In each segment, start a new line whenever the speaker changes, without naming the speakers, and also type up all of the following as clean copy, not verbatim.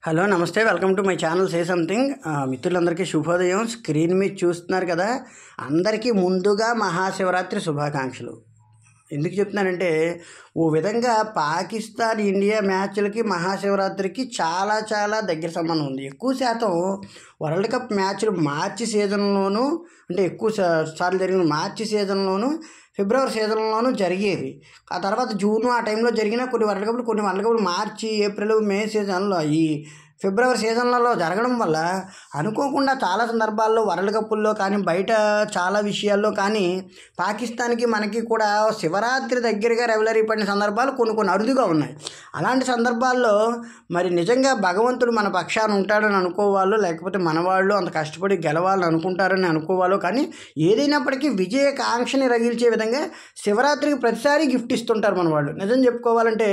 Hello నమస్తే, welcome to my channel say something. మిత్రులందరికీ శుభోదయం. స్క్రీన్ మీద చూస్తున్నారు కదా, అందరికీ ముందుగా మహాశివరాత్రి శుభాకాంక్షలు. ఎందుకు చెప్తున్నానంటే, ఓ విధంగా పాకిస్తాన్ ఇండియా మ్యాచ్లకి మహాశివరాత్రికి చాలా చాలా దగ్గర సంబంధం ఉంది. ఎక్కువ శాతం వరల్డ్ కప్ మ్యాచ్లు మార్చి సీజన్లోనూ, అంటే ఎక్కువ సార్లు జరిగిన మార్చి సీజన్లోనూ, ఫిబ్రవరి సీజన్లోనూ జరిగేవి. ఆ తర్వాత జూను ఆ టైంలో జరిగిన కొన్ని వరల్డ్ కప్లు మార్చి, ఏప్రిల్, మే సీజన్లో, ఈ ఫిబ్రవరి సీజన్లలో జరగడం వల్ల అనుకోకుండా చాలా సందర్భాల్లో వరల్డ్ కప్పుల్లో కానీ, బయట చాలా విషయాల్లో కానీ పాకిస్తాన్కి మనకి కూడా శివరాత్రి దగ్గరగా రెవలరీ పడిన సందర్భాలు కొన్ని అరుదుగా ఉన్నాయి. అలాంటి సందర్భాల్లో మరి నిజంగా భగవంతుడు మన పక్షాన ఉంటాడని అనుకోవాలో, లేకపోతే మనవాళ్ళు అంత కష్టపడి గెలవాలని అనుకుంటారని అనుకోవాలో, కానీ ఏదైనప్పటికీ విజయకాంక్షని రగిల్చే విధంగా శివరాత్రికి ప్రతిసారి గిఫ్ట్ ఇస్తుంటారు మన వాళ్ళు. నిజం చెప్పుకోవాలంటే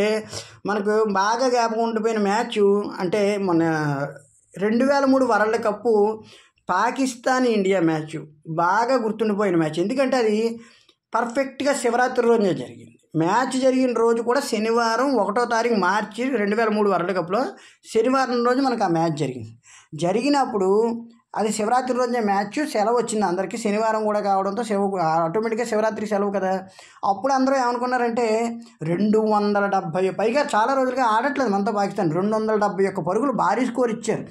మనకు బాగా జ్ఞాపకం ఉండిపోయిన మ్యాచ్ అంటే మన 2003 world cup Pakistan India match బాగా గుర్తుండిపోయిన మ్యాచ్. ఎందుకంటే అది పర్ఫెక్ట్గా శివరాత్రి రోజునే జరిగింది. మ్యాచ్ జరిగిన రోజు కూడా శనివారం 1వ తారీఖు మార్చి 2003 వరల్డ్ కప్లో శనివారం రోజు మనకు ఆ మ్యాచ్ జరిగినప్పుడు అది శివరాత్రి రోజునే మ్యాచ్. సెలవు వచ్చింది అందరికీ, శనివారం కూడా కావడంతో ఆటోమేటిక్గా శివరాత్రి సెలవు కదా. అప్పుడు అందరూ ఏమనుకున్నారంటే 270 పైగా, చాలా రోజులుగా ఆడట్లేదు మనతో పాకిస్తాన్, 271 పరుగులు భారీ స్కోర్ ఇచ్చారు.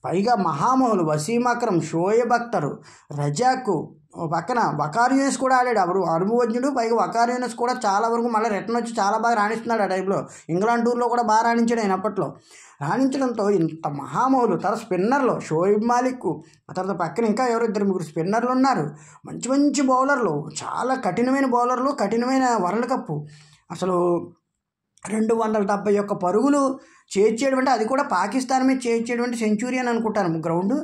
పైగా మహామహులు వసీం అక్రమ్, షోయబ్ అఖ్తర్, రజాక్, పక్కన వకార్ యూనిస్ కూడా ఆడాడు. అప్పుడు అనుభవజ్ఞుడు. పైగా వకార్ యూనిస్ కూడా చాలా వరకు మళ్ళీ రిటర్న్ వచ్చి చాలా బాగా రాణిస్తున్నాడు. ఆ టైంలో ఇంగ్లాండ్ టూర్లో కూడా బాగా రాణించాడు ఆయన అప్పట్లో. రాణించడంతో ఇంత మహామహులు, తర్వాత స్పిన్నర్లు షోయిబ్ మాలిక్, ఆ తర్వాత పక్కన ఇంకా ఎవరు 2-3 స్పిన్నర్లు ఉన్నారు, మంచి మంచి బౌలర్లు, చాలా కఠినమైన బౌలర్లు, కఠినమైన వరల్డ్ కప్పు. అసలు 271 పరుగులు చేర్చేయడం అంటే, అది కూడా పాకిస్తాన్ మీద చేర్చేయడం అంటే సెంచురీ అని అనుకుంటాను. గ్రౌండ్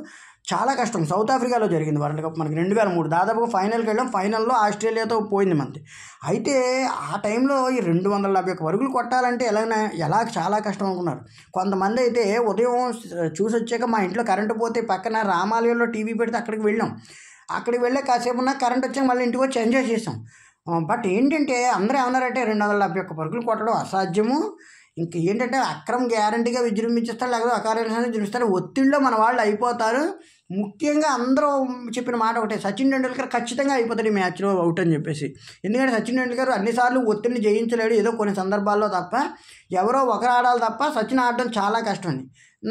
చాలా కష్టం. సౌత్ ఆఫ్రికాలో జరిగింది వరల్డ్ కప్ మనకి 2003. దాదాపుగా ఫైనల్కి వెళ్ళాం. ఫైనల్లో ఆస్ట్రేలియాతో పోయింది మనది. అయితే ఆ టైంలో ఈ 271 పరుగులు కొట్టాలంటే ఎలా చాలా కష్టం అనుకున్నారు. కొంతమంది అయితే ఉదయం చూసి వచ్చాక మా ఇంట్లో కరెంటు పోతే పక్కన రామాలయంలో టీవీ పెడితే అక్కడికి వెళ్ళాం. అక్కడికి వెళ్ళే కాసేపు ఉన్న కరెంట్ వచ్చాక మళ్ళీ ఇంటికి వచ్చి ఎంజాయ్ చేసాం. బట్ ఏంటంటే అందరూ ఏమన్నారంటే 271 పరుగులు కొట్టడం అసాధ్యము, ఇంక ఏంటంటే అక్రమ్ గ్యారంటీగా విజృంభించేస్తారు, లేకపోతే అకారణంగా విజృంభిస్తారు, ఒత్తిడిలో మన వాళ్ళు అయిపోతారు. ముఖ్యంగా అందరూ చెప్పిన మాట ఒకటే, సచిన్ టెండూల్కర్ ఖచ్చితంగా అయిపోతాడు ఈ మ్యాచ్లో అవుట్ అని చెప్పేసి. ఎందుకంటే సచిన్ టెండూల్కర్ అన్నిసార్లు ఒత్తిడిని జయించలేడు, ఏదో కొన్ని సందర్భాల్లో తప్ప, ఎవరో ఒకరు ఆడాలి తప్ప సచిన్ ఆడడం చాలా కష్టం అని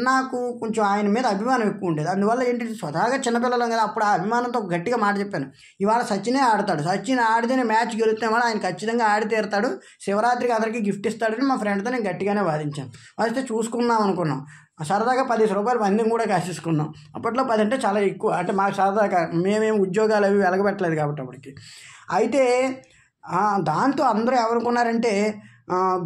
నాకు కొంచెం ఆయన మీద అభిమానం ఎక్కువ ఉండేది. అందువల్ల ఏంటంటే స్వతహాగా చిన్నపిల్లలం కదా, అప్పుడు ఆ అభిమానంతో గట్టిగా మాట చెప్పాను, ఇవాళ సచినే ఆడతాడు, సచిన్ ఆడితేనే మ్యాచ్ గెలుస్తాం, వల్ల ఆయన ఖచ్చితంగా ఆడి తీరుతాడు, శివరాత్రికి అందరికీ గిఫ్ట్ ఇస్తాడని మా ఫ్రెండ్తో నేను గట్టిగానే వాదించాను. వాదిస్తే చూసుకుందాం అనుకున్నాం. సరదాగా 10 రూపాయలు పందెం కూడా కాసేసుకున్నాం. అప్పట్లో 10 అంటే చాలా ఎక్కువ, అంటే మాకు సరదాగా, మేమేమి ఉద్యోగాలు అవి వెలగబెట్టలేదు కాబట్టి అప్పటికి. అయితే దాంతో అందరూ ఏమనుకున్నారంటే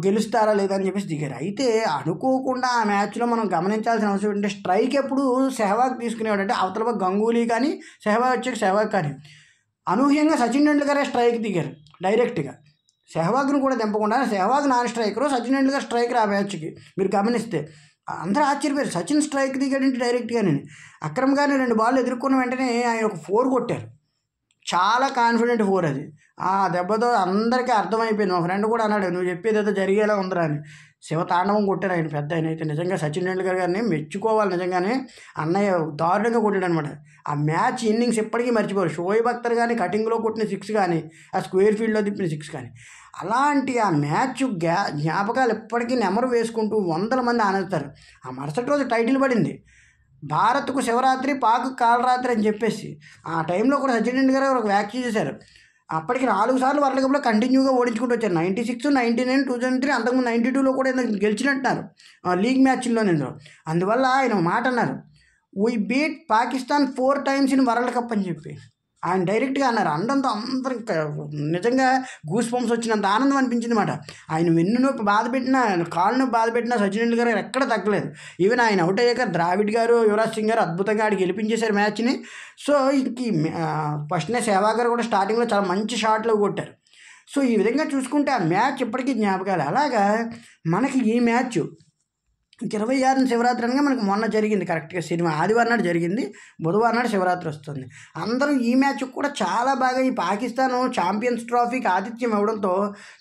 గెలుస్తారా లేదా అని చెప్పేసి దిగారు. అయితే అనుకోకుండా ఆ మ్యాచ్లో మనం గమనించాల్సిన అవసరం ఏంటంటే, స్ట్రైక్ ఎప్పుడు సెహ్వాగ్ తీసుకునేవాడు. అంటే అవతల గంగూలీ కానీ సెహ్వాగ్ కానీ అనూహ్యంగా సచిన్ టెండూల్కరే స్ట్రైక్ దిగారు డైరెక్ట్గా. సెహ్వాగ్ను కూడా దింపకుండా సెహ్వాగ్ నాన్ స్ట్రైకరు, సచిన్ టెండూల్కర్ స్ట్రైకర్ ఆ మ్యాచ్కి. మీరు గమనిస్తే అందరూ ఆశ్చర్యపోయారు, సచిన్ స్ట్రైక్ దిగాడంటే డైరెక్ట్గానే. అక్రమ్ గారిని 2 బాల్ ఎదుర్కొన్న వెంటనే ఆయన ఒక 4 కొట్టారు, చాలా కాన్ఫిడెంట్ 4 అది. ఆ దెబ్బతో అందరికీ అర్థమైపోయింది. మా ఫ్రెండ్ కూడా అన్నాడు, నువ్వు చెప్పేది ఏదో జరిగేలా ఉందిరా అని. శివతాండవం కొట్టారు ఆయన, పెద్ద ఆయన అయితే. నిజంగా సచిన్ టెండూల్కర్ గారిని మెచ్చుకోవాలి. నిజంగానే అన్నయ్య దారుణంగా కొట్టాడు అనమాట. ఆ మ్యాచ్ ఇన్నింగ్స్ ఎప్పటికీ మర్చిపోరు. షోయబ్ అఖ్తర్ కానీ కటింగ్లో కొట్టిన 6 కానీ, ఆ స్క్వేర్ ఫీల్డ్లో తిప్పిన 6 కానీ, అలాంటి ఆ మ్యాచ్ జ్ఞాపకాలు ఎప్పటికీ నెమరు వేసుకుంటూ వందల మంది ఆనందిస్తారు. ఆ మరుసటి రోజు టైటిల్ పడింది, భారత్కు శివరాత్రి, పాక్ కాలరాత్రి అని చెప్పేసి. ఆ టైంలో కూడా సచిన్ టెండూల్కర్ గారు ఒక వ్యాఖ్య చేశారు. అప్పటికి 4 సార్లు వరల్డ్ కప్లో కంటిన్యూగా ఓడించుకుంటూ వచ్చారు. 96, 99, 2003, అంతకుముందు 92లో కూడా గెలిచినట్టున్నారు లీగ్ మ్యాచ్ల్లో నేను. అందువల్ల ఆయన మాట అన్నారు, we beat Pakistan 4 times in world cup అని చెప్పి ఆయన డైరెక్ట్గా అన్నారు. అండంతో అందరూ నిజంగా గూస్ బంప్స్ వచ్చినంత ఆనందం అనిపించింది మాట. ఆయన వెన్ను నొప్పి బాధ పెట్టినా, కాళ్ళు నొప్పి బాధ పెట్టినా సచిన్ టెండూల్కర్ గారు ఎక్కడ తగ్గలేదు. ఈవెన్ ఆయన అవుట్ అయ్యాక ద్రావిడ్ గారు, యువరాజ్ సింగ్ గారు అద్భుతంగా ఆడి గెలిపించేశారు మ్యాచ్ని. సో ఫస్ట్నే సెహ్వాగ్ గారు కూడా స్టార్టింగ్లో చాలా మంచి షాట్లు కొట్టారు. సో ఈ విధంగా చూసుకుంటే ఆ మ్యాచ్ ఇప్పటికీ జ్ఞాపకాలు. అలాగా మనకి ఈ మ్యాచ్ ఇంక 26న శివరాత్రి అనగా మనకు మొన్న జరిగింది కరెక్ట్గా సినిమా ఆదివారం నాడు జరిగింది, బుధవారం నాడు శివరాత్రి వస్తుంది. అందరూ ఈ మ్యాచ్ కూడా చాలా బాగా ఈ పాకిస్తాన్ ఛాంపియన్స్ ట్రోఫీకి ఆతిథ్యం ఇవ్వడంతో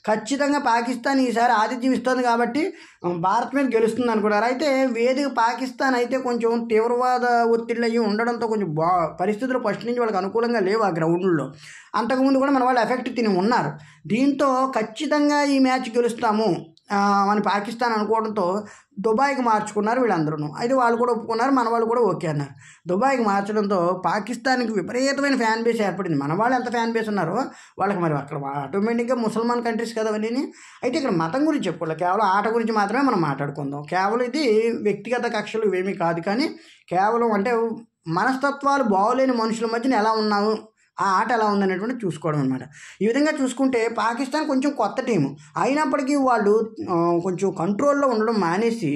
ఖచ్చితంగా పాకిస్తాన్ ఈసారి ఆతిథ్యం ఇస్తుంది కాబట్టి భారత్ మీద గెలుస్తుంది అనుకున్నారు. అయితే వేదిక పాకిస్తాన్ అయితే కొంచెం తీవ్రవాద ఒత్తిళ్ళు అయ్యి ఉండడంతో కొంచెం పరిస్థితులు ఫస్ట్ నుంచి వాళ్ళకి అనుకూలంగా లేవు ఆ గ్రౌండ్లో. అంతకుముందు కూడా మన వాళ్ళు ఎఫెక్ట్ తిని ఉన్నారు. దీంతో ఖచ్చితంగా ఈ మ్యాచ్ గెలుస్తాము మన పాకిస్తాన్ అనుకోవడంతో దుబాయ్కి మార్చుకున్నారు వీళ్ళందరూ. అయితే వాళ్ళు కూడా ఒప్పుకున్నారు, మన వాళ్ళు కూడా ఓకే అన్నారు. దుబాయ్కి మార్చడంతో పాకిస్తాన్కి విపరీతమైన ఫ్యాన్ బేస్ ఏర్పడింది. మన వాళ్ళు ఎంత ఫ్యాన్ బేస్ ఉన్నారో వాళ్ళకి మరి అక్కడ ఆటోమేటిక్గా ముసల్మాన్ కంట్రీస్ కదా అవన్నీ. అయితే ఇక్కడ మతం గురించి చెప్పుకోవాలి, కేవలం ఆట గురించి మాత్రమే మనం మాట్లాడుకుందాం. కేవలం ఇది వ్యక్తిగత కక్షలు ఇవేమీ కాదు, కానీ కేవలం అంటే మనస్తత్వాలు బాగోలేని మనుషుల మధ్యన ఎలా ఉన్నాము, ఆ ఆట ఎలా ఉందనేటువంటి చూసుకోవడం అనమాట. ఈ విధంగా చూసుకుంటే పాకిస్తాన్ కొంచెం కొత్త టీము అయినప్పటికీ వాళ్ళు కొంచెం కంట్రోల్లో ఉండడం మానేసి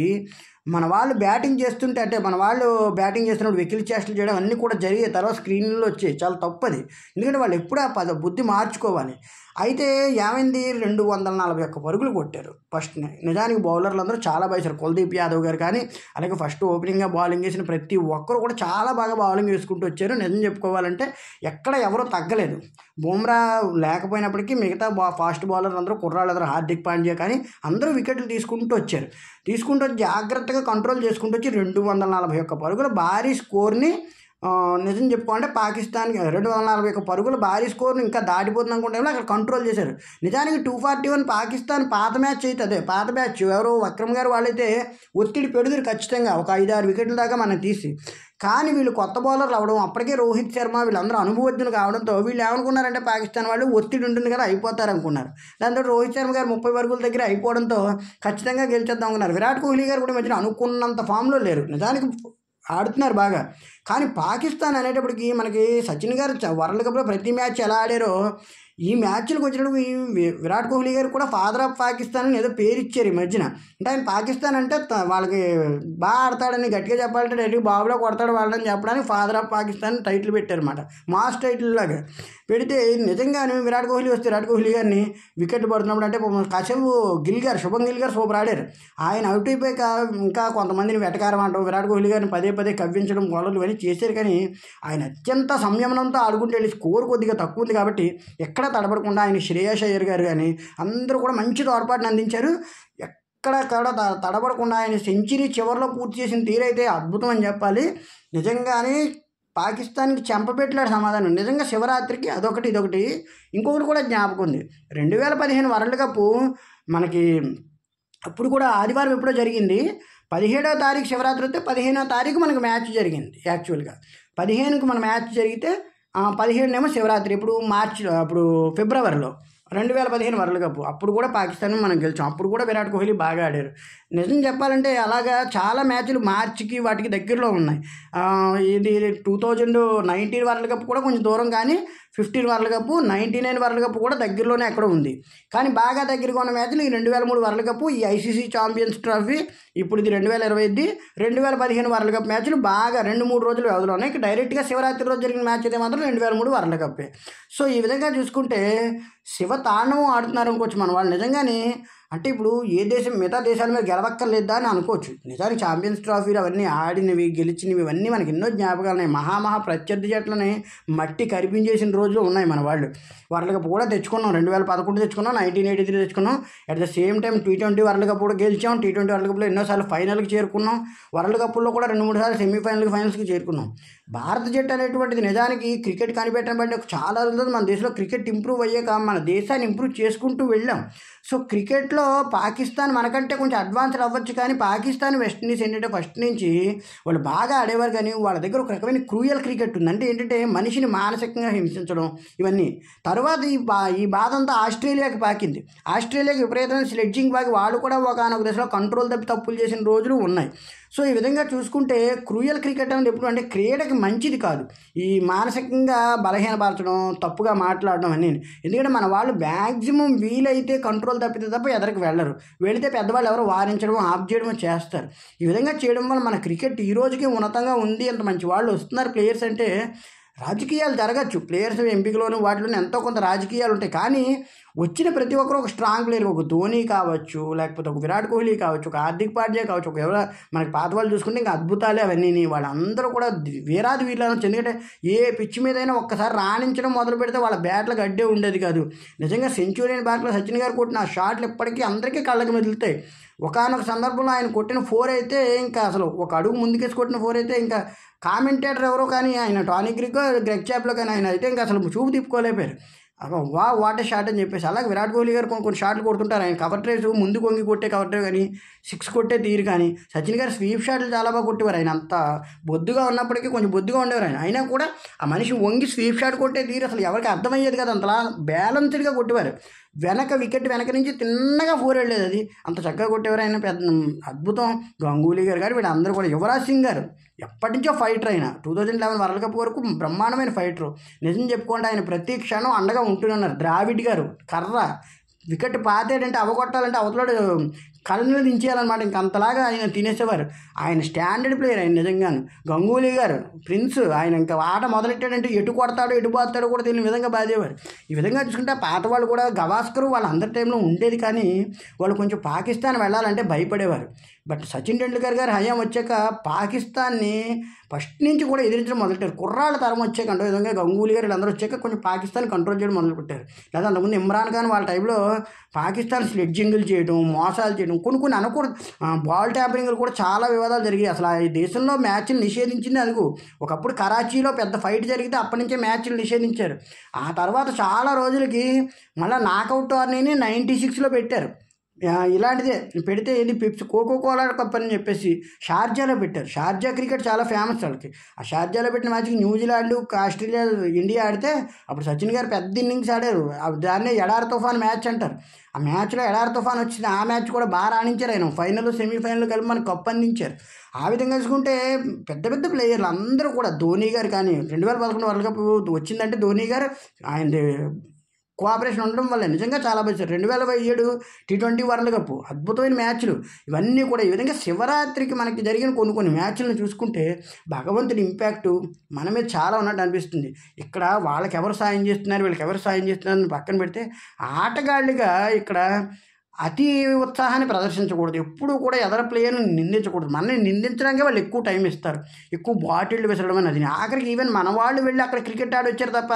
మన వాళ్ళు బ్యాటింగ్ చేస్తుంటే, అంటే మన వాళ్ళు బ్యాటింగ్ చేస్తున్నప్పుడు వెకిలి చేష్టలు చేయడం అన్నీ కూడా జరిగే తర్వాత స్క్రీన్లో వచ్చాయి. చాలా తప్పది, ఎందుకంటే వాళ్ళు ఎప్పుడూ బుద్ధి మార్చుకోవాలి. అయితే ఏమైంది, 241 పరుగులు కొట్టారు ఫస్ట్. నిజానికి బౌలర్లు అందరూ చాలా బాగా వేశారు. కుల్దీప్ యాదవ్ గారు కానీ, అలాగే ఫస్ట్ ఓపెనింగ్గా బౌలింగ్ వేసిన ప్రతి ఒక్కరు కూడా చాలా బాగా బౌలింగ్ వేసుకుంటూ వచ్చారు. నిజం చెప్పుకోవాలంటే ఎక్కడ ఎవరో తగ్గలేదు. బుమ్రా లేకపోయినప్పటికీ మిగతా ఫాస్ట్ బౌలర్లు అందరూ కుర్రాళ్ళు అందరూ హార్దిక్ పాండ్యా కానీ అందరూ వికెట్లు తీసుకుంటూ వచ్చారు. జాగ్రత్తగా కంట్రోల్ చేసుకుంటూ వచ్చి 241 పరుగుల భారీ స్కోర్ని నిజం చెప్పుకోవాలంటే పాకిస్తాన్కి 241 పరుగుల భారీ స్కోర్ని ఇంకా దాటిపోతుంది అనుకుంటే అక్కడ కంట్రోల్ చేశారు. నిజానికి 241 పాకిస్తాన్ పాత మ్యాచ్ అయితే అదే పాత మ్యాచ్ ఎవరో విక్రమ్ గారు వాళ్ళైతే ఒత్తిడి పెడుదురు ఖచ్చితంగా ఒక 5-6 వికెట్ల దాకా మనం తీసి. కానీ వీళ్ళు కొత్త బౌలర్లు అవ్వడం, అప్పటికే రోహిత్ శర్మ వీళ్ళందరూ అనుభవజ్ఞులు కావడంతో వీళ్ళు ఏమనుకున్నారంటే పాకిస్తాన్ వాళ్ళు ఒత్తిడి ఉంటుంది కదా అయిపోతారు అనుకున్నారు. దాంతో రోహిత్ శర్మ గారు 30 పరుగుల దగ్గర అయిపోవడంతో ఖచ్చితంగా గెలిచేద్దాం అనుకున్నారు. విరాట్ కోహ్లీ గారు కూడా మధ్యన అనుకున్నంత ఫామ్లో లేరు, నిజానికి ఆడుతున్నారు బాగా. కానీ పాకిస్తాన్ అనేటప్పటికి మనకి సచిన్ గారు వరల్డ్ కప్లో ప్రతి మ్యాచ్ ఎలా ఆడారో ఈ మ్యాచ్లకు వచ్చినప్పుడు ఈ విరాట్ కోహ్లీ గారు కూడా ఫాదర్ ఆఫ్ పాకిస్తాన్ అని ఏదో పేరు ఇచ్చారు ఈ మధ్యన. అంటే ఆయన పాకిస్తాన్ అంటే వాళ్ళకి బాగా ఆడతాడని గట్టిగా చెప్పాలంటే డైరెక్ట్ బాబులో కొడతాడు వాళ్ళని చెప్పడానికి ఫాదర్ ఆఫ్ పాకిస్తాన్ టైటిల్ పెట్టారన్నమాట, మాస్ టైటిల్ లాగా పెడితే. నిజంగానే విరాట్ కోహ్లీ వస్తే విరాట్ కోహ్లీ గారిని వికెట్ పడుతున్నప్పుడు అంటే శుభం గిల్ గారు సూపర్ ఆడారు. ఆయన అవుట్ అయిపోయాక ఇంకా కొంతమందిని వెటకారం ఆడటం, విరాట్ కోహ్లీ గారిని పదే కవ్వించడం, బౌలర్లు ఇవన్నీ చేశారు. కానీ ఆయన అత్యంత సంయమనంతో ఆడుకుంటూ వెళ్ళి స్కోర్ కొద్దిగా తక్కువ ఉంది కాబట్టి ఎక్కడ తడబడకుండా ఆయన శ్రేయస్ అయ్యర్ గారు కానీ అందరూ కూడా మంచి తోడ్పాటును అందించారు. ఎక్కడెక్కడ తడబడకుండా ఆయన సెంచరీ చివరిలో పూర్తి చేసిన తీరైతే అద్భుతం అని చెప్పాలి. నిజంగానే పాకిస్తాన్కి చెంపపెట్టలేడు సమాధానం. నిజంగా శివరాత్రికి అదొకటి ఇదొకటి. ఇంకొకటి కూడా జ్ఞాపకం ఉంది, 2015 వరల్డ్ కప్ మనకి అప్పుడు కూడా ఆదివారం ఎప్పుడో జరిగింది. 17వ తారీఖు శివరాత్రి వస్తే 15వ తారీఖు మనకు మ్యాచ్ జరిగింది. యాక్చువల్గా 15కి మన మ్యాచ్ జరిగితే 17 శివరాత్రి. ఇప్పుడు అప్పుడు ఫిబ్రవరిలో 2015 వరల్డ్ కప్. అప్పుడు కూడా పాకిస్తాన్ మనం గెలిచాం. అప్పుడు కూడా విరాట్ కోహ్లీ బాగా ఆడారు. నిజం చెప్పాలంటే అలాగా చాలా మ్యాచ్లు మార్చికి వాటికి దగ్గరలో ఉన్నాయి. ఇది 2019 వరల్డ్ కప్ కూడా కొంచెం దూరం, కానీ 15 వరల్డ్ కప్, 99 వరల్డ్ కప్ కూడా దగ్గరలోనే ఎక్కడో ఉంది. కానీ బాగా దగ్గరగా ఉన్న మ్యాచ్లు ఈ 2003 వరల్డ్ కప్, ఈ ఐసీసీ ఛాంపియన్స్ ట్రోఫీ, ఇప్పుడు ఇది 2025, 2015 వరల్డ్ కప్ మ్యాచ్లు బాగా 2-3 రోజులు వ్యవధిలో ఉన్నాయి. ఇక డైరెక్ట్గా శివరాత్రి రోజు జరిగిన మ్యాచ్ అయితే మాత్రం 2003 వరల్డ్ కప్పే. సో ఈ విధంగా చూసుకుంటే శివ తాండవం ఆడుతున్నారు అనుకోవచ్చు మన వాళ్ళు. నిజంగానే అంటే ఇప్పుడు ఏ దేశం మిగతా దేశాల మీద గెలవక్కర్లేదా అని అనుకోవచ్చు. నిజానికి ఛాంపియన్స్ ట్రోఫీలు అవన్నీ ఆడినవి గెలిచినవి ఇవన్నీ మనకి ఎన్నో జ్ఞాపకాలు ఉన్నాయి. మహా ప్రత్యర్థి జట్లని మట్టి కరిపించేసిన రోజులు ఉన్నాయి మన వాళ్ళు. వరల్డ్ కప్ కూడా తెచ్చుకున్నాం, 2011 తెచ్చుకున్నాం, 1983 తెచ్చుకున్నాం. At the same time T20 world cup కూడా గెలిచాం. T20 వరల్డ్ కప్లో ఎన్నోసార్లు ఫైనల్కి చేరుకున్నాం. వరల్డ్ కప్లో కూడా 2-3 సార్లు సెమీఫైనల్కి ఫైనల్స్కి చేరుకున్నాం. భారత జట్టు అనేటువంటిది నిజానికి క్రికెట్ కనిపెట్టడం బట్టి చాలా రోజులు మన దేశంలో క్రికెట్ ఇంప్రూవ్ అయ్యాక మన దేశాన్ని ఇంప్రూవ్ చేసుకుంటూ వెళ్ళాం. సో క్రికెట్లో పాకిస్తాన్ మనకంటే కొంచెం అడ్వాన్స్డ్ అవ్వచ్చు, కానీ పాకిస్తాన్ వెస్టిండీస్ ఏంటంటే ఫస్ట్ నుంచి వాళ్ళు బాగా ఆడేవారు. కానీ వాళ్ళ దగ్గర ఒక రకమైన క్రూయల్ క్రికెట్ ఉంది. అంటే ఏంటంటే మనిషిని మానసికంగా హింసించడం ఇవన్నీ. తర్వాత ఈ బాధ అంతా ఆస్ట్రేలియాకి పాకింది. ఆస్ట్రేలియాకి విపరీతమైన స్లెడ్జింగ్ పాకి వాళ్ళు కూడా ఒకనొక దశలో కంట్రోల్ తప్పులు చేసిన రోజులు ఉన్నాయి. సో ఈ విధంగా చూసుకుంటే క్రూయల్ క్రికెట్ అనేది ఎప్పుడు అంటే క్రీడకి మంచిది కాదు. ఈ మానసికంగా బలహీనపరచడం, తప్పుగా మాట్లాడడం అని. ఎందుకంటే మన వాళ్ళు మ్యాక్సిమం వీలైతే కంట్రోల్ తప్పితే తప్ప ఎదరికి వెళ్ళరు. వెళితే పెద్దవాళ్ళు ఎవరో వారించడం, ఆఫ్ చేయడం చేస్తారు. ఈ విధంగా చేయడం వల్ల మన క్రికెట్ ఈ రోజుకి ఉన్నతంగా ఉంది. అంత మంచి వాళ్ళు వస్తున్నారు ప్లేయర్స్ అంటే రాజకీయాలు జరగచ్చు, ప్లేయర్స్ ఎంపికలోను వాటిలోనే ఎంతో కొంత రాజకీయాలు ఉంటాయి. కానీ వచ్చిన ప్రతి ఒక్కరు ఒక స్ట్రాంగ్ ప్లేయర్, ఒక ధోని కావచ్చు, లేకపోతే ఒక విరాట్ కోహ్లీ కావచ్చు, ఒక హార్దిక్ పాండ్యా కావచ్చు, ఒక ఎవరో మనకి పాత వాళ్ళు చూసుకుంటే ఇంకా అద్భుతాలే అవన్నీ. వాళ్ళందరూ కూడా వీరాది వీళ్ళను. ఎందుకంటే ఏ పిచ్చి మీదైనా ఒక్కసారి రాణించడం మొదలు పెడితే వాళ్ళ బ్యాట్లకు అడ్డే ఉండేది కాదు. నిజంగా సెంచురీ బ్యాట్లో సచిన్ గారు కొట్టిన ఆ షాట్లు ఇప్పటికీ అందరికీ కళ్ళకి మెదులుతాయి. ఒకానొక సందర్భంలో ఆయన కొట్టిన 4 అయితే ఇంకా అసలు ఒక అడుగు ముందుకేసి కొట్టిన 4 అయితే ఇంకా కామెంటేటర్ ఎవరో కానీ ఆయన టానీ గ్రెగ్ చాప్లో కానీ ఆయన అయితే ఇంకా అసలు చూపు తిప్పుకోలేపారు. వాట్ ఏ షాట్ అని చెప్పేసి. అలాగే విరాట్ కోహ్లీ గారు కొన్ని షాట్లు కొడుతుంటారు. ఆయన కవర్ డ్రైవ్స్ ముందు కొంగి కొట్టే కవర్ డ్రైవ్ కానీ 6 కొట్టే తీరు కానీ. సచిన్ గారు స్వీప్ షాట్లు చాలా బాగా కొట్టేవారు. ఆయన అంత బొద్దుగా ఉన్నప్పటికీ కొంచెం బొద్దుగా ఉండేవారు ఆయన. అయినా కూడా ఆ మనిషి వంగి స్వీప్ షాట్ కొట్టే తీరు అసలు ఎవరికి అర్థమయ్యేది కదా, అంతలా బ్యాలెన్స్డ్గా కొట్టేవారు. వికెట్ వెనక నుంచి తిన్నగా 4 వెళ్ళేది, అది అంత చక్కగా కొట్టేవారు ఆయన. పెద్ద అద్భుతం. గంగూలీ గారు కానీ వీళ్ళందరూ కూడా. యువరాజ్ సింగ్ గారు ఎప్పటి నుంచో ఫైటర్ అయిన 2011 వరల్డ్ కప్ వరకు బ్రహ్మాండమైన ఫైటరు. నిజం చెప్పుకోండి, ఆయన ప్రతి క్షణం అండగా ఉంటున్నారు. ద్రావిడ్ గారు కర్ర వికెట్ పాతేటంటే అవగొట్టాలంటే అవతలాడు కళ్ళని దించేయాలన్నమాట. ఇంక అంతలాగా ఆయన తినేసేవారు. ఆయన స్టాండర్డ్ ప్లేయర్ ఆయన నిజంగాను. గంగూలీ గారు ప్రిన్స్, ఆయన ఇంకా ఆట మొదలెట్టాడంటే ఎటు కొడతాడో ఎటు బాస్తాడో కూడా తెలియని విధంగా బాధేవారు. ఈ విధంగా చూసుకుంటే పాత వాళ్ళు కూడా గవాస్కర్ వాళ్ళందరి టైంలో ఉండేది, కానీ వాళ్ళు కొంచెం పాకిస్తాన్ వెళ్ళాలంటే భయపడేవారు. బట్ సచిన్ టెండూల్కర్ గారు హయాం వచ్చాక పాకిస్తాన్ని ఫస్ట్ నుంచి కూడా ఎదిరించడం మొదలెట్టారు. కుర్రాళ్ళ తరం వచ్చాక అంటే విధంగా గంగూలీ గారు వీళ్ళందరూ వచ్చాక కొంచెం పాకిస్తాన్ కంట్రోల్ చేయడం మొదలుపెట్టారు. లేదా అంతకుముందు ఇమ్రాన్ ఖాన్ వాళ్ళ టైంలో పాకిస్తాన్ స్లెడ్జింగ్లు చేయడం, మోసాలు చేయడం, కొన్ని అనకూడదు బాల్ ట్యాంపరింగ్లు కూడా చాలా వివాదాలు జరిగాయి. అసలు ఈ దేశంలో మ్యాచ్లు నిషేధించింది అదుగు. ఒకప్పుడు కరాచీలో పెద్ద ఫైట్ జరిగితే అప్పటి నుంచే మ్యాచ్లు నిషేధించారు. ఆ తర్వాత చాలా రోజులకి మళ్ళీ నాకౌట్ టోర్నీని 96లో పెట్టారు. ఇలాంటిదే పెడితే ఏంది పెప్సీ కోకోకోలా కప్ అని చెప్పేసి షార్జాలో పెట్టారు. షార్జా క్రికెట్ చాలా ఫేమస్ వాళ్ళకి. ఆ షార్జాలో పెట్టిన మ్యాచ్కి న్యూజిలాండ్, ఆస్ట్రేలియా, ఇండియా ఆడితే అప్పుడు సచిన్ గారు పెద్ద ఇన్నింగ్స్ ఆడారు. దాన్నే ఎడారి తుఫాన్ మ్యాచ్ అంటారు. ఆ మ్యాచ్లో ఎడారి తుఫాన్ వచ్చింది. ఆ మ్యాచ్ కూడా బాగా రాణించారు. ఆయన ఫైనల్, సెమీఫైనల్ కలిపి మనకు కప్ అందించారు. ఆ విధంగా చూసుకుంటే పెద్ద పెద్ద ప్లేయర్లు అందరూ కూడా ధోని గారు కానీ 2011 వరల్డ్ కప్ వచ్చిందంటే ధోని గారు ఆయన కోఆపరేషన్ ఉండడం వల్ల నిజంగా చాలా బాగా. 2017 T20 వరల్డ్ కప్ అద్భుతమైన మ్యాచ్లు ఇవన్నీ కూడా. ఈ విధంగా శివరాత్రికి మనకి జరిగిన కొన్ని మ్యాచ్లను చూసుకుంటే భగవంతుడి ఇంపాక్టు మన మీద చాలా ఉన్నట్టు అనిపిస్తుంది. ఇక్కడ వాళ్ళకి ఎవరు సాయం చేస్తున్నారు, వీళ్ళకి ఎవరు సాయం చేస్తున్నారని పక్కన పెడితే ఆటగాళ్ళుగా ఇక్కడ అతి ఉత్సాహాన్ని ప్రదర్శించకూడదు. ఎప్పుడూ కూడా ఎదర ప్లేయర్ని నిందించకూడదు. మనల్ని నిందించడానికి వాళ్ళు ఎక్కువ టైం ఇస్తారు, ఎక్కువ బాటిళ్ళు విసరడం అని. అది ఆఖరికి ఈవెన్ మన వాళ్ళు వెళ్ళి అక్కడ క్రికెట్ ఆడి వచ్చారు తప్ప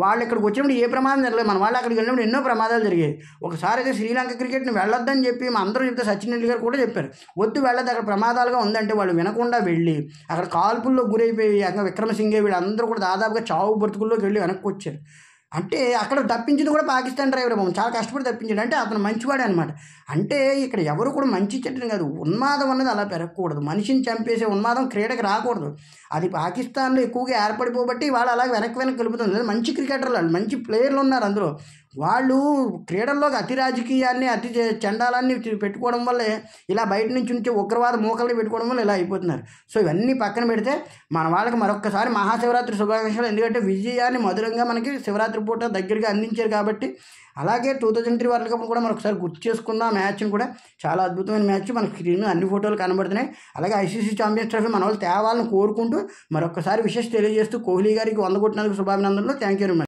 వాళ్ళు ఇక్కడికి వచ్చినప్పుడు ఏ ప్రమాదం జరగలేదు. మన వాళ్ళు అక్కడికి వెళ్ళినప్పుడు ఎన్నో ప్రమాదాలు జరిగాయి. ఒకసారి అయితే శ్రీలంక క్రికెట్ని వెళ్ళొద్దని చెప్పి మా అందరూ చెప్తే సచిన్ టెండూల్కర్ కూడా చెప్పారు, వద్దు వెళ్ళొద్దు అక్కడ ప్రమాదాలుగా ఉందంటే వాళ్ళు వినకుండా వెళ్ళి అక్కడ కాల్పుల్లో గురైపోయి విక్రమసింగే వీళ్ళందరూ కూడా దాదాపుగా చావు బ్రతుకుల్లోకి వెళ్ళి వెనక్కి వచ్చారు. అంటే అక్కడ తప్పించింది కూడా పాకిస్తాన్ డ్రైవర్ చాలా కష్టపడి తప్పించాడు. అంటే అతను మంచివాడే అనమాట. అంటే ఇక్కడ ఎవరు కూడా మంచి చెట్టుని కాదు, ఉన్మాదం అన్నది అలా పెరగకూడదు. మనిషిని చంపేసే ఉన్మాదం క్రీడకి రాకూడదు. అది పాకిస్తాన్లో ఎక్కువగా ఏర్పడిపోబట్టి వాళ్ళు అలాగే వెనక్కి కలుపుతుంది. లేదు మంచి క్రికెటర్లు, వాళ్ళు మంచి ప్లేయర్లు ఉన్నారు అందులో. వాళ్ళు క్రీడల్లోకి అతి రాజకీయాన్ని, అతి చండాలాన్ని పెట్టుకోవడం వల్లే ఇలా బయట నుంచి ఉగ్రవాద మూకల్ని పెట్టుకోవడం వల్ల ఇలా అయిపోతున్నారు. సో ఇవన్నీ పక్కన పెడితే మన వాళ్ళకి మరొక్కసారి మహాశివరాత్రి శుభాకాంక్షలు. ఎందుకంటే విజయాన్ని మధురంగా మనకి శివరాత్రి పూట దగ్గరగా అందించారు కాబట్టి. అలాగే 2003 వరల్డ్ కప్ కూడా మరొకసారి గుర్తు చేసుకున్న మ్యాచ్ని కూడా చాలా అద్భుతమైన మ్యాచ్. మనకి స్క్రీన్ అన్ని ఫోటోలు కనబడుతున్నాయి. అలాగే ICC ఛాంపియన్స్ ట్రోఫీ మన వాళ్ళు తేవాలని కోరుకుంటూ మరొకసారి విషెస్ తెలియజేస్తూ కోహ్లీ గారికి 100 కొట్టినందుకు శుభాభినందనలు. Thank you very much.